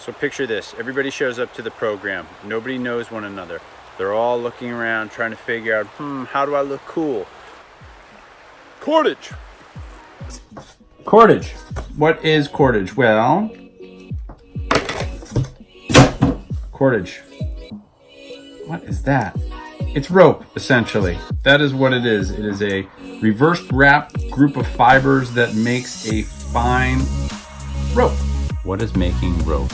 So picture this, everybody shows up to the program. Nobody knows one another. They're all looking around trying to figure out, how do I look cool? Cordage. Cordage. What is cordage? Well, cordage. What is that? It's rope, essentially. That is what it is. It is a reversed wrap group of fibers that makes a fine rope. What does making rope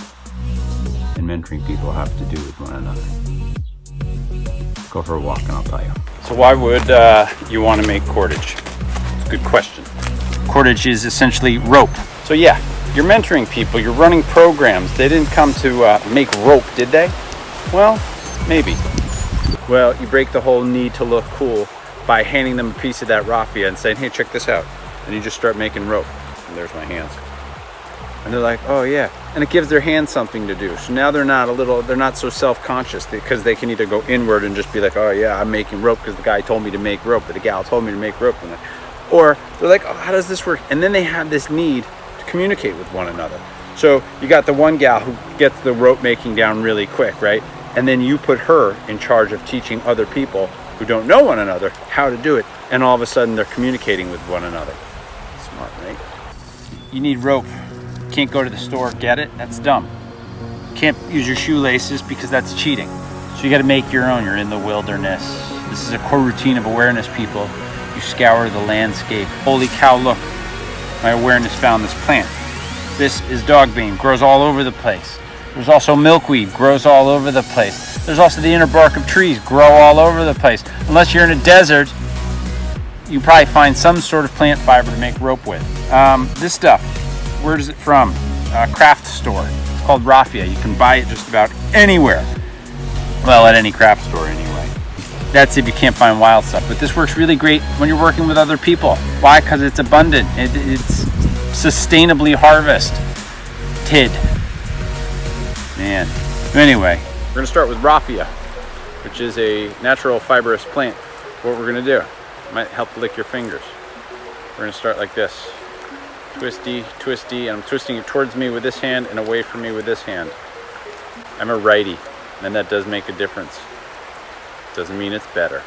and mentoring people have to do with one another? Let's go for a walk and I'll tell you. So why would you want to make cordage? It's a good question. Cordage is essentially rope. So yeah, you're mentoring people, you're running programs. They didn't come to make rope, did they? Well, maybe. Well, you break the whole need to look cool by handing them a piece of that raffia and saying, hey, check this out. And you just start making rope. And there's my hands. And they're like, oh yeah. And it gives their hands something to do. So now they're not so self-conscious because they can either go inward and just be like, oh yeah, I'm making rope because the guy told me to make rope, or the gal told me to make rope. Or they're like, oh, how does this work? And then they have this need to communicate with one another. So you got the one gal who gets the rope making down really quick, right? And then you put her in charge of teaching other people who don't know one another how to do it. And all of a sudden they're communicating with one another. Smart, right? You need rope. Can't go to the store, get it? That's dumb. Can't use your shoelaces because that's cheating. So you got to make your own. You're in the wilderness. This is a core routine of awareness, people. You scour the landscape. Holy cow, look. My awareness found this plant. This is dogbane, grows all over the place. There's also milkweed, grows all over the place. There's also the inner bark of trees, grow all over the place. Unless you're in a desert, you probably find some sort of plant fiber to make rope with. This stuff, where is it from? A craft store. It's called raffia. You can buy it just about anywhere. Well, at any craft store anyway. That's if you can't find wild stuff. But this works really great when you're working with other people. Why? Because it's abundant. It's sustainably harvested. Man. Anyway, we're going to start with raffia, which is a natural fibrous plant. What we're going to do, it might help lick your fingers. We're going to start like this. Twisty, twisty, and I'm twisting it towards me with this hand and away from me with this hand. I'm a righty, and that does make a difference. Doesn't mean it's better.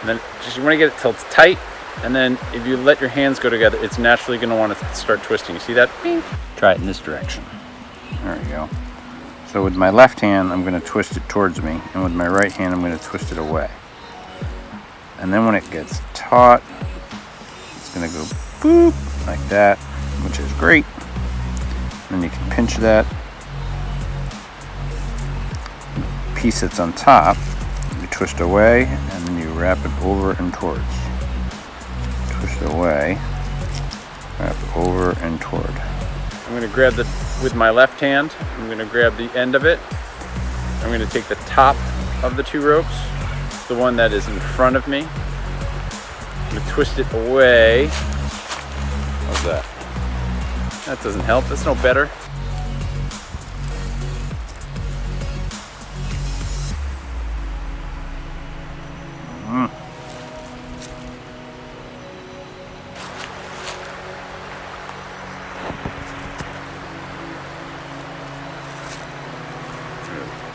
And then just you want to get it till it's tight, and then if you let your hands go together, it's naturally going to want to start twisting. You see that? Bing. Try it in this direction. There we go. So with my left hand, I'm going to twist it towards me, and with my right hand, I'm going to twist it away. And then when it gets taut, it's going to go boop, like that, which is great. And then you can pinch that piece that's on top, you twist away, and then you wrap it over and towards. Twist away, wrap over and toward. I'm going to grab with my left hand, I'm going to grab the end of it. I'm going to take the top of the two ropes, the one that is in front of me. I'm going to twist it away. How's that? That doesn't help. That's no better.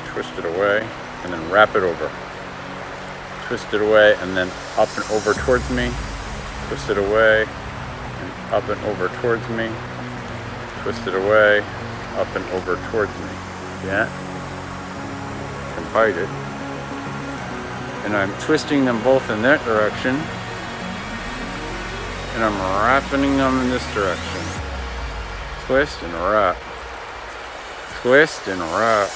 Twist it away and then wrap it over. Twist it away and then up and over towards me. Twist it away and up and over towards me. Twist it away, up and over towards me. Yeah? I can bite it. And I'm twisting them both in that direction. And I'm wrapping them in this direction. Twist and wrap. Twist and wrap.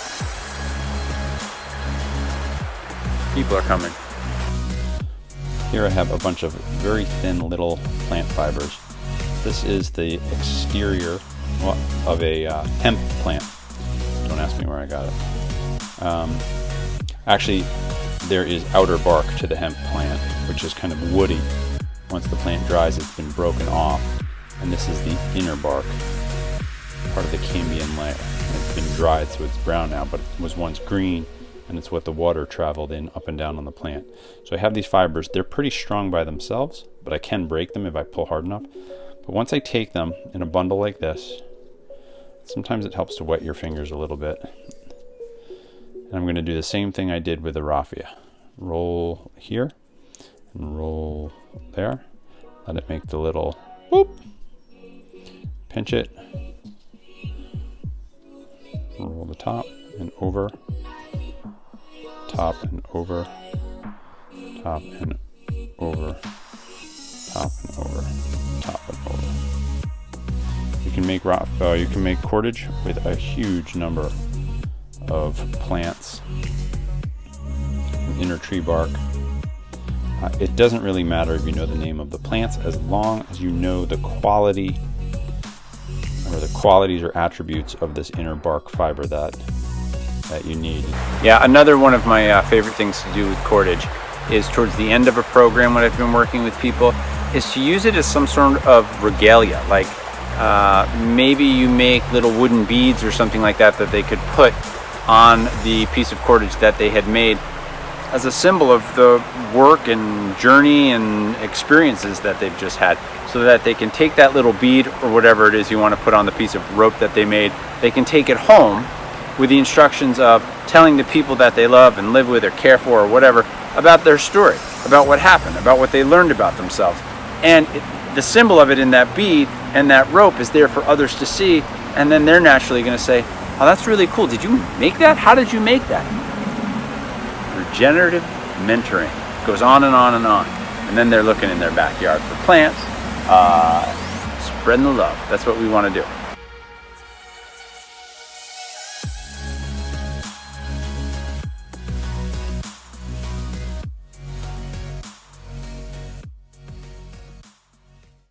People are coming. Here I have a bunch of very thin little plant fibers. This is the exterior of a hemp plant. Don't ask me where I got it. Actually, there is outer bark to the hemp plant, which is kind of woody. Once the plant dries, it's been broken off, and this is the inner bark, part of the cambium layer. And it's been dried, so it's brown now, but it was once green, and it's what the water traveled in up and down on the plant. So I have these fibers. They're pretty strong by themselves, but I can break them if I pull hard enough. But once I take them in a bundle like this, Sometimes it helps to wet your fingers a little bit. And I'm going to do the same thing I did with the raffia. Roll here and roll there. Let it make the little whoop. Pinch it. Roll the top and over. Top and over. Top and over. Top and over. Top and over. You can make cordage with a huge number of plants, inner tree bark. It doesn't really matter if you know the name of the plants, as long as you know the quality or the qualities or attributes of this inner bark fiber that you need. Yeah, another one of my favorite things to do with cordage is towards the end of a program when I've been working with people is to use it as some sort of regalia. Like maybe you make little wooden beads or something like that that they could put on the piece of cordage that they had made as a symbol of the work and journey and experiences that they've just had, so that they can take that little bead or whatever it is you want to put on the piece of rope that they made, they can take it home with the instructions of telling the people that they love and live with or care for or whatever about their story, about what happened, about what they learned about themselves. And the symbol of it in that bead and that rope is there for others to see, and then they're naturally going to say, oh, that's really cool. Did you make that? How did you make that? Regenerative mentoring goes on and on and on. And then they're looking in their backyard for plants, spreading the love. That's what we want to do.